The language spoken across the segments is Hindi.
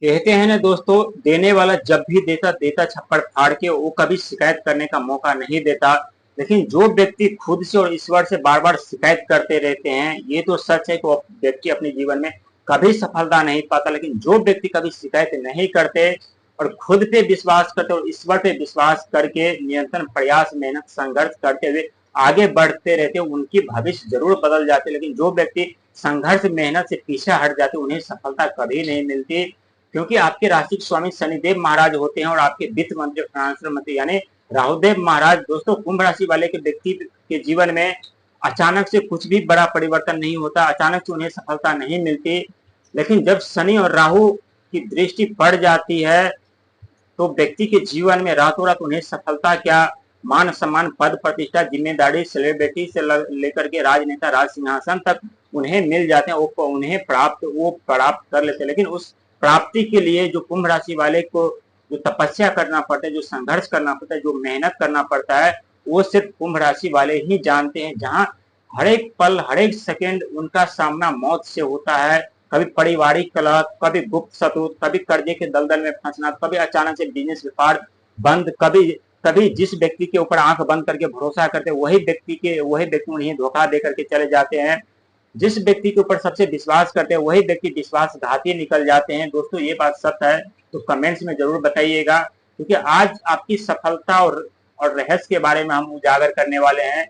कहते हैं ना दोस्तों, देने वाला जब भी देता देता छप्पड़ फाड़ के, वो कभी शिकायत करने का मौका नहीं देता। लेकिन जो व्यक्ति खुद से और ईश्वर से बार बार शिकायत करते रहते हैं, ये तो सच है कि वो व्यक्ति अपने जीवन में कभी सफलता नहीं पाता। लेकिन जो व्यक्ति कभी शिकायत नहीं करते और खुद पे विश्वास करते और ईश्वर पे विश्वास करके निरंतर प्रयास, मेहनत, संघर्ष करते हुए आगे बढ़ते रहते हैं, उनकी भविष्य जरूर बदल जाते। लेकिन जो व्यक्ति संघर्ष, मेहनत से पीछे हट जाते, उन्हें सफलता कभी नहीं मिलती। क्योंकि आपके राशि के स्वामी शनिदेव महाराज होते हैं और आपके वित्त मंत्री, फाइनेंशियल मंत्री यानी राहुदेव महाराज। दोस्तों, कुंभ राशि वाले के व्यक्ति के जीवन में अचानक से कुछ भी बड़ा परिवर्तन नहीं होता, अचानक से उन्हें सफलता नहीं मिलती। लेकिन जब शनि और राहु की दृष्टि पड़ जाती है, तो व्यक्ति के जीवन में रातों रात उन्हें सफलता क्या, मान सम्मान, पद प्रतिष्ठा, जिम्मेदारी, सेलिब्रिटी से लेकर के राजनेता, राज सिंहासन तक उन्हें मिल जाते हैं। उन्हें वो प्राप्त कर लेते हैं। लेकिन उस प्राप्ति के लिए जो कुंभ राशि वाले को जो तपस्या करना पड़ता है, जो संघर्ष करना पड़ता है, जो मेहनत करना पड़ता है, वो सिर्फ कुंभ राशि वाले ही जानते हैं। जहां हर एक पल, हर एक सेकेंड उनका सामना मौत से होता है। कभी पारिवारिक कलह, कभी गुप्त शत्रु, कभी कर्जे के दलदल में फंसना, कभी अचानक से बिजनेस व्यापार बंद, कभी कभी जिस व्यक्ति के ऊपर आंख बंद करके भरोसा करते वही व्यक्ति उन्हें धोखा दे करके चले जाते हैं। जिस व्यक्ति के ऊपर सबसे विश्वास करते हैं वही व्यक्ति विश्वासघाती निकल जाते हैं। दोस्तों, ये बात सत्य है, तो कमेंट्स में जरूर बताइएगा। क्योंकि आज आपकी सफलता और रहस्य के बारे में हम उजागर करने वाले हैं।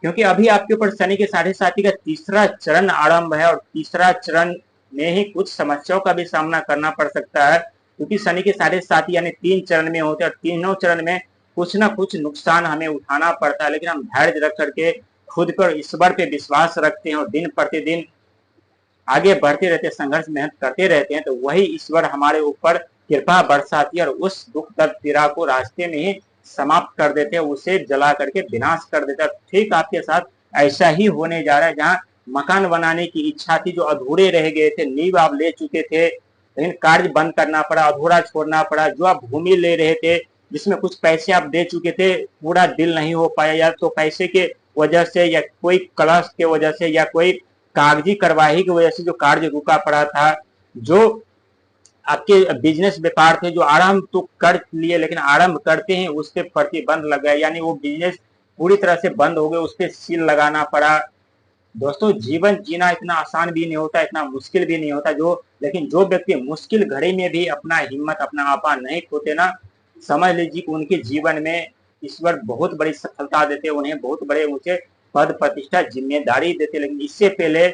क्योंकि अभी आपके ऊपर शनि के साढ़े साथी का तीसरा चरण आरंभ है और तीसरा चरण में ही कुछ समस्याओं का भी सामना करना पड़ सकता है। क्योंकि शनि के साढ़े साथी यानी 3 चरण में होते हैं और तीनों चरण में कुछ ना कुछ नुकसान हमें उठाना पड़ता है। लेकिन हम धैर्य रख करके खुद पर, ईश्वर पे विश्वास रखते हैं और दिन प्रतिदिन आगे बढ़ते रहते, संघर्ष, मेहनत करते रहते हैं, तो वही ईश्वर हमारे ऊपर कृपा बरसाती है और उस दुख दर्द पीड़ा को रास्ते में ही समाप्त कर देते हैं, उसे जला करके विनाश कर देते हैं। ठीक आपके साथ ऐसा ही होने जा रहा है। जहां मकान बनाने की इच्छा थी, जो अधूरे रह गए थे, नींव आप ले चुके थे, लेकिन कार्य बंद करना पड़ा, अधूरा छोड़ना पड़ा। जो आप भूमि ले रहे थे, जिसमें कुछ पैसे आप दे चुके थे, पूरा डील नहीं हो पाया, या तो पैसे के वजह से, या कोई क्लश के वजह से, या कोई कागजी कार्यवाही की वजह से जो कार्य रुका पड़ा था। जो आपके बिजनेस व्यापार थे, जो आरंभ तो कर लिए, लेकिन आरंभ करते हैं उस पर प्रतिबंध लग गया, यानी वो बिजनेस पूरी तरह से बंद हो गए, उस पर सील लगाना पड़ा। दोस्तों, जीवन जीना इतना आसान भी नहीं होता, इतना मुश्किल भी नहीं होता। लेकिन जो व्यक्ति मुश्किल घड़ी में भी अपना हिम्मत, अपना आपा नहीं खोते ना, समझ लीजिए कि उनके जीवन में ईश्वर बहुत बड़ी सफलता देते, उन्हें बहुत बड़े ऊंचे पद, प्रतिष्ठा, जिम्मेदारी देते। लेकिन इससे पहले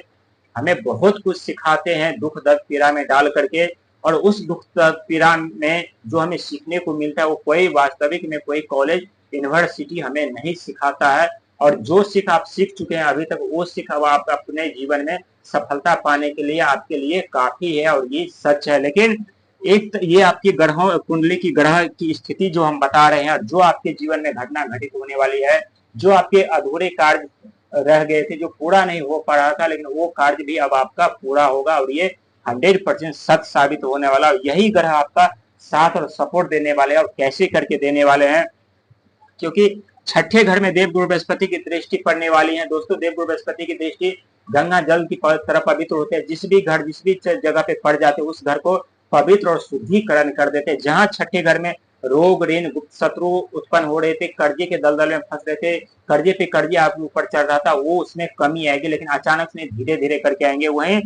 हमें बहुत कुछ सिखाते हैं, दुख दर्द पीड़ा में डाल करके। और उस दुख दर्द पीड़ा में जो हमें सीखने को मिलता है, वो कोई वास्तविक में कोई कॉलेज, यूनिवर्सिटी हमें नहीं सिखाता है। और जो सीख आप सीख चुके हैं अभी तक, वो सीख अब आप अपने जीवन में सफलता पाने के लिए आपके लिए काफी है, और ये सच है। लेकिन ये आपकी ग्रहों, कुंडली की ग्रह की स्थिति जो हम बता रहे हैं, और जो आपके जीवन में घटना घटित होने वाली है, जो आपके अधूरे कार्य रह गए थे, जो पूरा नहीं हो पा रहा था, लेकिन वो कार्य भी अब आपका पूरा होगा, और ये 100% सत्य साबित होने वाला। यही ग्रह आपका साथ और सपोर्ट देने वाले हैं। और कैसे करके देने वाले हैं, क्योंकि छठे घर में देवगुरु बृहस्पति की दृष्टि पड़ने वाली है। दोस्तों, देवगुरु बृहस्पति की दृष्टि गंगा जल की तरह पवित्र होते हैं। जिस भी जगह पे पड़ जाते उस घर को पवित्र और शुद्धिकरण कर देते। जहां छठे घर में रोग, ऋण, गुप्त शत्रु उत्पन्न हो रहे थे, कर्जे के दलदल में फंस रहे थे, कर्जे पे कर्जे आपके ऊपर चढ़ रहा था, वो उसमें कमी आएगी। लेकिन अचानक से धीरे धीरे करके आएंगे। वहीं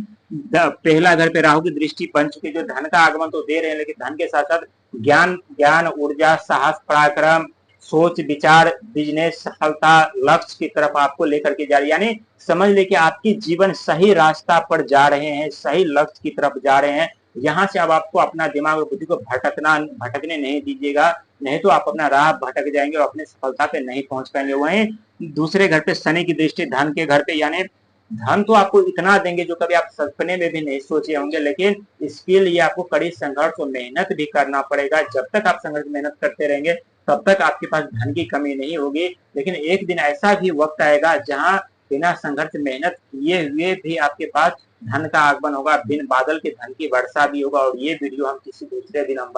पहला घर पे राहु की दृष्टि बन चुकी, जो धन का आगमन तो दे रहे हैं, लेकिन धन के साथ साथ ज्ञान, ऊर्जा, साहस, पराक्रम, सोच, विचार, बिजनेस, सफलता, लक्ष्य की तरफ आपको लेकर के जा रही है। यानी समझ ले कि आपकी जीवन सही रास्ता पर जा रहे हैं, सही लक्ष्य की तरफ जा रहे हैं। यहाँ से अब आपको अपना दिमाग और बुद्धि को भटकने नहीं दीजिएगा, नहीं तो आप अपना राह भटक जाएंगे और अपने सफलता पे नहीं पहुंच पाएंगे। वहीं दूसरे घर पे शनि की दृष्टि धन के घर पे, यानी धन तो आपको इतना देंगे जो कभी आप सपने में भी नहीं सोचे होंगे। लेकिन इसके लिए आपको कड़ी संघर्ष और मेहनत भी करना पड़ेगा। जब तक आप संघर्ष, मेहनत करते रहेंगे, तब तक आपके पास धन की कमी नहीं होगी। लेकिन एक दिन ऐसा भी वक्त आएगा जहां बिना संघर्ष, मेहनत किए हुए भी आपके पास धन का आगमन होगा, बिन बादल के धन की वर्षा भी होगा। और ये वीडियो हम किसी दूसरे दिन हम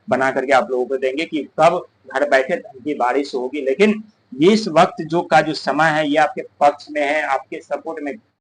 बना करके आप लोगों को देंगे कि कब घर बैठे धन की बारिश होगी। लेकिन इस वक्त जो समय है, ये आपके पक्ष में है, आपके सपोर्ट में